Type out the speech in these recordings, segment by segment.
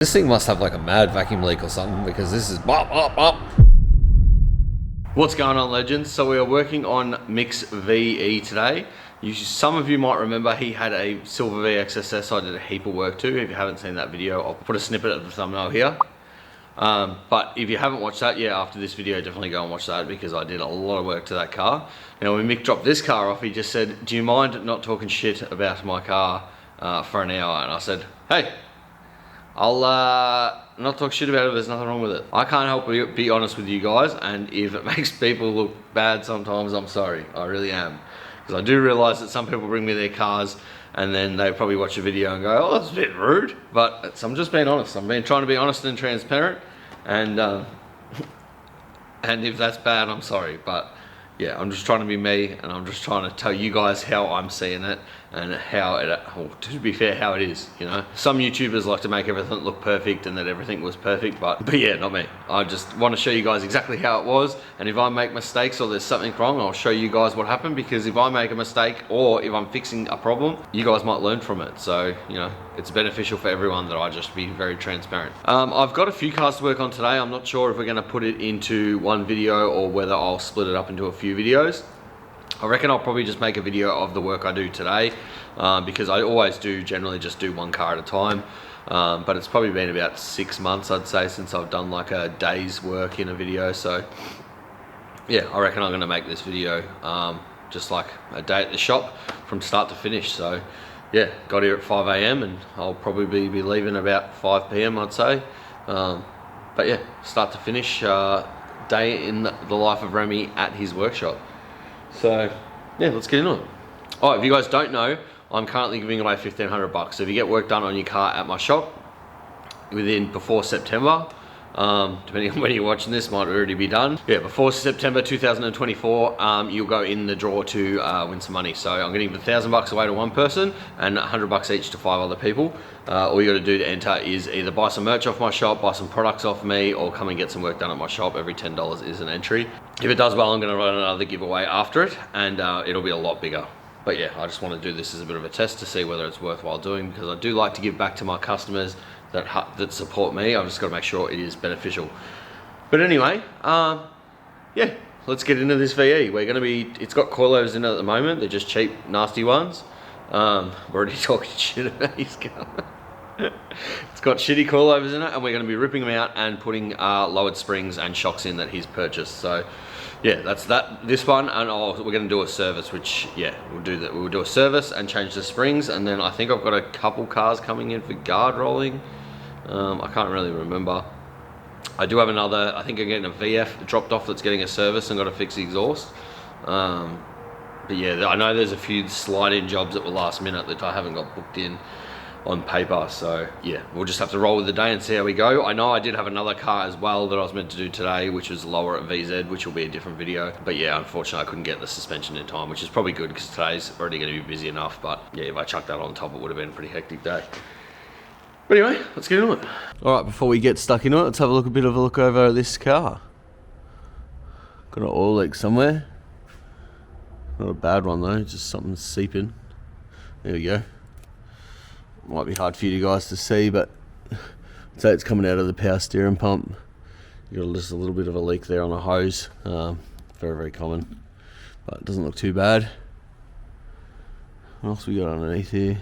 This thing must have like a mad vacuum leak or something, because this is bop, bop, bop. What's going on, legends? So we are working on Mick's VE today. Some of you might remember he had a silver VXSS I did a heap of work to. If you haven't seen that video, I'll put a snippet of the thumbnail here. But if you haven't watched that, yeah, after this video, definitely go and watch that, because I did a lot of work to that car. Now, when Mick dropped this car off, he just said, do you mind not talking shit about my car for an hour? And I said, hey, I'll not talk shit about it. There's nothing wrong with it. I can't help but be honest with you guys, and if it makes people look bad sometimes, I'm sorry. I really am. Because I do realise that some people bring me their cars and then they probably watch a video and go, oh, that's a bit rude. But I'm just being honest. I'm trying to be honest and transparent. And if that's bad, I'm sorry. But yeah, I'm just trying to be me, and I'm just trying to tell you guys how I'm seeing it and how it, well, to be fair, how it is, you know. Some YouTubers like to make everything look perfect and that everything was perfect, but yeah, not me. I just want to show you guys exactly how it was, and if I make mistakes or there's something wrong, I'll show you guys what happened, because if I make a mistake or if I'm fixing a problem, you guys might learn from it. So, you know, it's beneficial for everyone that I just be very transparent. I've got a few cars to work on today. I'm not sure if we're going to put it into one video or whether I'll split it up into a few videos. I reckon I'll probably just make a video of the work I do today, because I always do generally just do one car at a time. But it's probably been about 6 months, I'd say, since I've done like a day's work in a video. So yeah, I reckon I'm going to make this video just like a day at the shop from start to finish. So yeah, got here at 5 AM and I'll probably be leaving about 5 PM, I'd say. But yeah, start to finish day in the life of Remy at his workshop. So yeah, let's get into it. Oh, if you guys don't know, I'm currently giving away $1,500. So if you get work done on your car at my shop before September, depending on when you're watching this, might already be done. Yeah, before September 2024, you'll go in the draw to win some money. So I'm getting $1,000 away to one person and $100 each to 5 other people. All you got to do to enter is either buy some merch off my shop, buy some products off me, or come and get some work done at my shop. Every $10 is an entry. If it does well, I'm going to run another giveaway after it, and it'll be a lot bigger. But yeah, I just want to do this as a bit of a test to see whether it's worthwhile doing, because I do like to give back to my customers that support me. I've just got to make sure it is beneficial. But anyway, yeah, let's get into this VE. It's got coilovers in it at the moment. They're just cheap, nasty ones. We're already talking shit about his car. It's got shitty coilovers in it, and we're going to be ripping them out and putting lowered springs and shocks in that he's purchased. So yeah, that's this one, and we're going to do a service, which yeah, we'll do that. We'll do a service and change the springs, and then I think I've got a couple cars coming in for guard rolling. I can't really remember. I do have another, I think I'm getting a VF dropped off that's getting a service and got to fix the exhaust. But yeah, I know there's a few slide-in jobs that were last minute that I haven't got booked in on paper. So yeah, we'll just have to roll with the day and see how we go. I know I did have another car as well that I was meant to do today, which was lower at VZ, which will be a different video. But yeah, unfortunately I couldn't get the suspension in time, which is probably good because today's already going to be busy enough. But yeah, if I chucked that on top, it would have been a pretty hectic day. But anyway, let's get into it. All right, before we get stuck into it, let's have a bit of a look over this car. Got an oil leak somewhere. Not a bad one though, just something seeping. There we go. Might be hard for you guys to see, but I'd say it's coming out of the power steering pump. You got just a little bit of a leak there on a hose. Very, very common, but it doesn't look too bad. What else we got underneath here?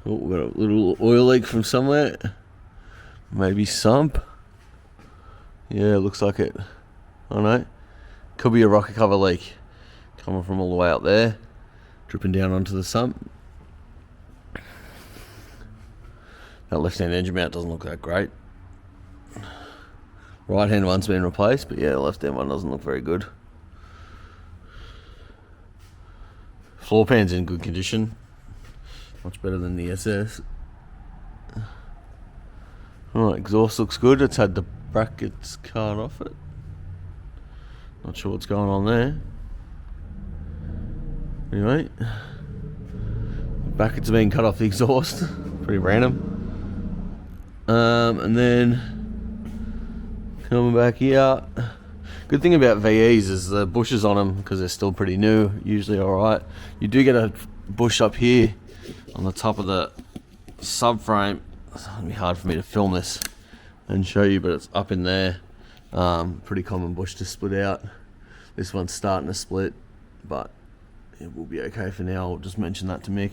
Oh, we've got a little oil leak from somewhere. Maybe sump. Yeah, looks like it. I don't know. Could be a rocker cover leak coming from all the way up there, dripping down onto the sump. That left-hand engine mount doesn't look that great. Right-hand one's been replaced, but yeah, the left-hand one doesn't look very good. Floor pan's in good condition. Much better than the SS. Alright, exhaust looks good. It's had the brackets cut off it. Not sure what's going on there. Anyway, the brackets are being cut off the exhaust. Pretty random. And then coming back here, Good thing about VEs is the bushes on them, because they're still pretty new, usually alright. You do get a bush up here on the top of the subframe. It's going to be hard for me to film this and show you, but it's up in there. Pretty common bush to split out. This one's starting to split, but it will be okay for now. I'll just mention that to Mick.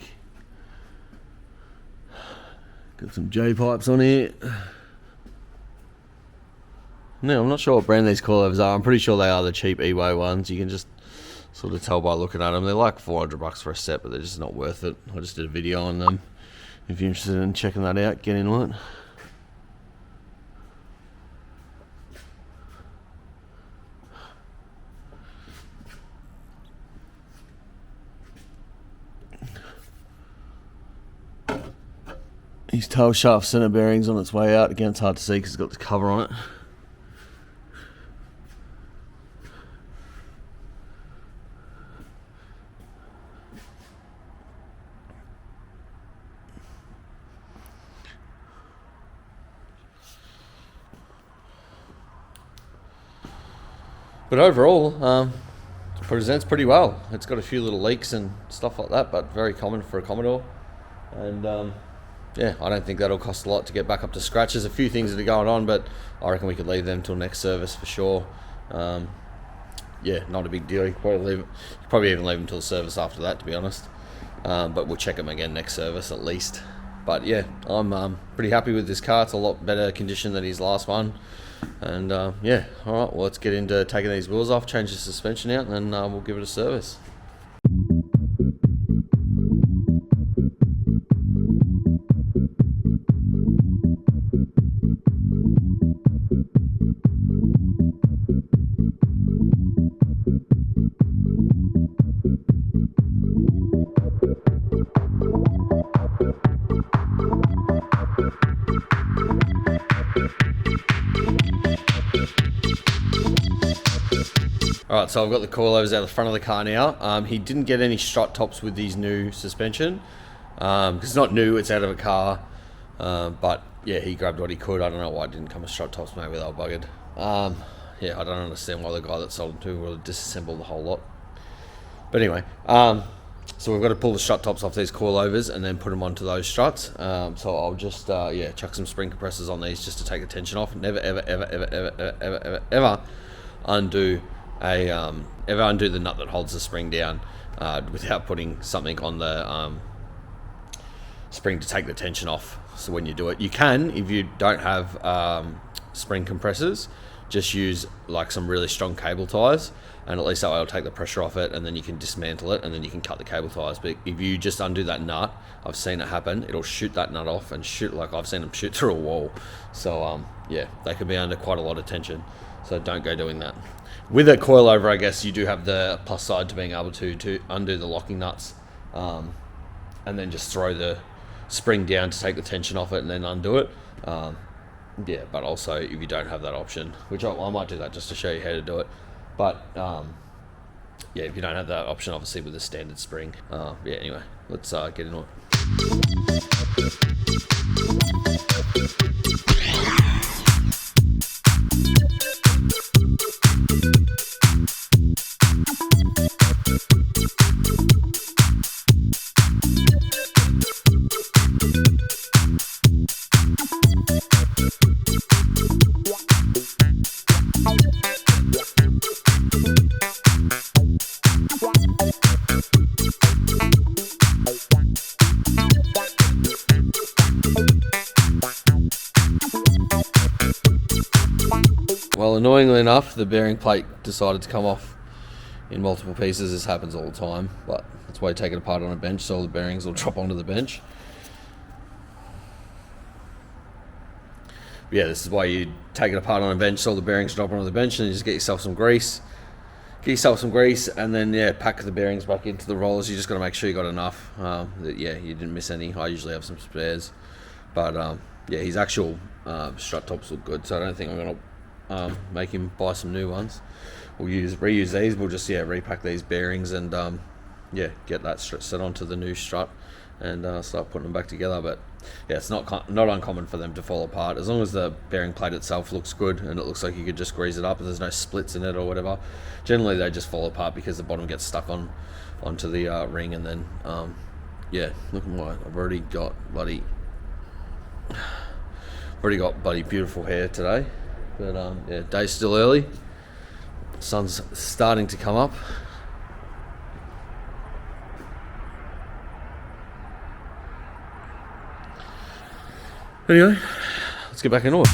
Got some J-pipes on here. No, I'm not sure what brand these coilovers are. I'm pretty sure they are the cheap eWay ones. You can just sort of tell by looking at them. They're like $400 for a set, but they're just not worth it. I just did a video on them. If you're interested in checking that out, get into it. His tail shaft center bearings on its way out. Again, it's hard to see because it's got the cover on it. But overall, it presents pretty well. It's got a few little leaks and stuff like that, but very common for a Commodore. And yeah, I don't think that'll cost a lot to get back up to scratch. There's a few things that are going on, but I reckon we could leave them till next service for sure. Yeah, not a big deal. You could probably even leave them till the service after that, to be honest. But we'll check them again next service at least. But yeah, I'm pretty happy with this car. It's a lot better condition than his last one. And yeah, alright, well, let's get into taking these wheels off, change the suspension out, and then we'll give it a service. Alright, so I've got the coilovers out the front of the car now. He didn't get any strut tops with his new suspension. Because it's not new, it's out of a car. But yeah, he grabbed what he could. I don't know why it didn't come with strut tops, maybe they were buggered. Yeah, I don't understand why the guy that sold them to would have disassembled the whole lot. But anyway, so we've got to pull the strut tops off these coilovers and then put them onto those struts. So I'll just yeah, chuck some spring compressors on these just to take the tension off. Never undo the nut that holds the spring down without putting something on the spring to take the tension off. So when you do it, you can, if you don't have spring compressors, just use like some really strong cable ties, and at least that way it'll take the pressure off it, and then you can dismantle it and then you can cut the cable ties. But if you just undo that nut, I've seen it happen, it'll shoot that nut off and shoot, like I've seen them shoot through a wall. So yeah, they could be under quite a lot of tension, so don't go doing that. With a coilover, I guess you do have the plus side to being able to undo the locking nuts, and then just throw the spring down to take the tension off it and then undo it. Yeah, but also if you don't have that option, which I might do that just to show you how to do it. But yeah, if you don't have that option, obviously with the standard spring. Yeah, anyway, let's get into it. Well, annoyingly enough, the bearing plate decided to come off in multiple pieces. This happens all the time, but that's why you take it apart on a bench, so all the bearings will drop onto the bench. But yeah, this is why you take it apart on a bench, so all the bearings drop onto the bench, and you just get yourself some grease. And then yeah, pack the bearings back into the rollers. You just got to make sure you got enough that yeah, you didn't miss any. I usually have some spares, but yeah, his actual strut tops look good, so I don't think I'm gonna make him buy some new ones. We'll reuse these. We'll just yeah, repack these bearings and yeah, get that set onto the new strut, and start putting them back together. But yeah, it's not uncommon for them to fall apart as long as the bearing plate itself looks good and it looks like you could just grease it up and there's no splits in it or whatever. Generally they just fall apart because the bottom gets stuck onto the ring, and then yeah, look at mine. I've already got bloody beautiful hair today, but yeah, day's still early, sun's starting to come up. Anyway, let's get back into it.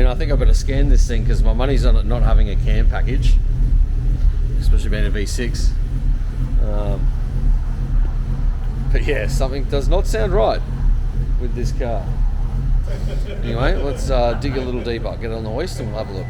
mean, I think I better scan this thing because my money's on it not having a cam package, especially being a V6. But yeah, something does not sound right with this car. Anyway, let's dig a little deeper, get on the hoist and we'll have a look.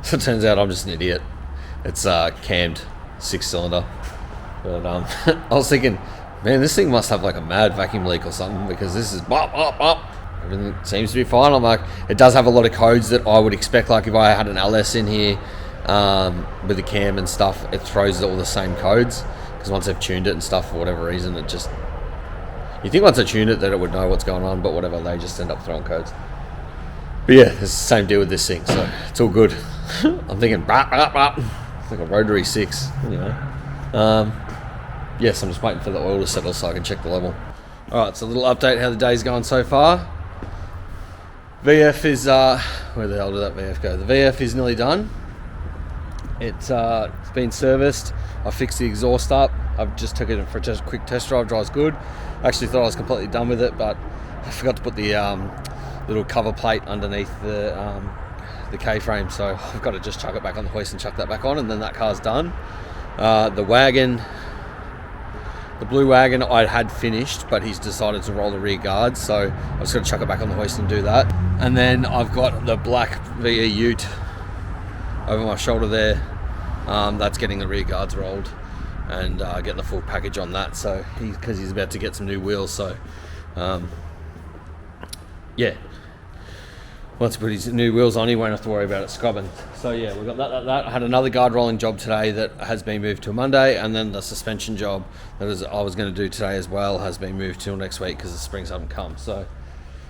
So it turns out I'm just an idiot. It's cammed 6-cylinder. But I was thinking, man, this thing must have like a mad vacuum leak or something, because this is bop, bop, bop. Everything seems to be fine. I'm like, it does have a lot of codes that I would expect, like if I had an LS in here with the cam and stuff, it throws all the same codes, because once they've tuned it and stuff, for whatever reason, it just, you think once I tuned it that it would know what's going on, but whatever, they just end up throwing codes. But yeah, it's the same deal with this thing, so it's all good. I'm thinking, bop, bop, bop. It's like a rotary 6, anyway. Yes, I'm just waiting for the oil to settle so I can check the level. Alright, so a little update how the day's going so far. VF is, where the hell did that VF go? The VF is nearly done. It's been serviced. I fixed the exhaust up. I've just took it for just a quick test drive, drives good. I actually thought I was completely done with it, but I forgot to put the little cover plate underneath the K-frame, so I've got to just chuck it back on the hoist and chuck that back on, and then that car's done. The wagon, the blue wagon I had finished, but he's decided to roll the rear guards, so I'm just going to chuck it back on the hoist and do that. And then I've got the black VE Ute over my shoulder there. That's getting the rear guards rolled and getting the full package on that, so because he's about to get some new wheels, so Yeah, once he put his new wheels on, he won't have to worry about it scrubbing. So yeah, we got that. I had another guard rolling job today that has been moved to Monday, and then the suspension job that I was going to do today as well has been moved till next week because the springs haven't come. So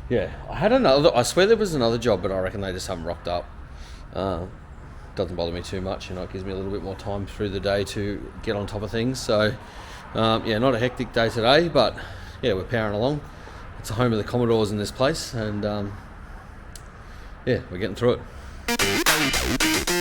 yeah, I swear there was another job, but I reckon they just haven't rocked up. Doesn't bother me too much, it gives me a little bit more time through the day to get on top of things. So yeah, not a hectic day today, but yeah, we're powering along. It's the home of the Commodores in this place, and yeah, we're getting through it.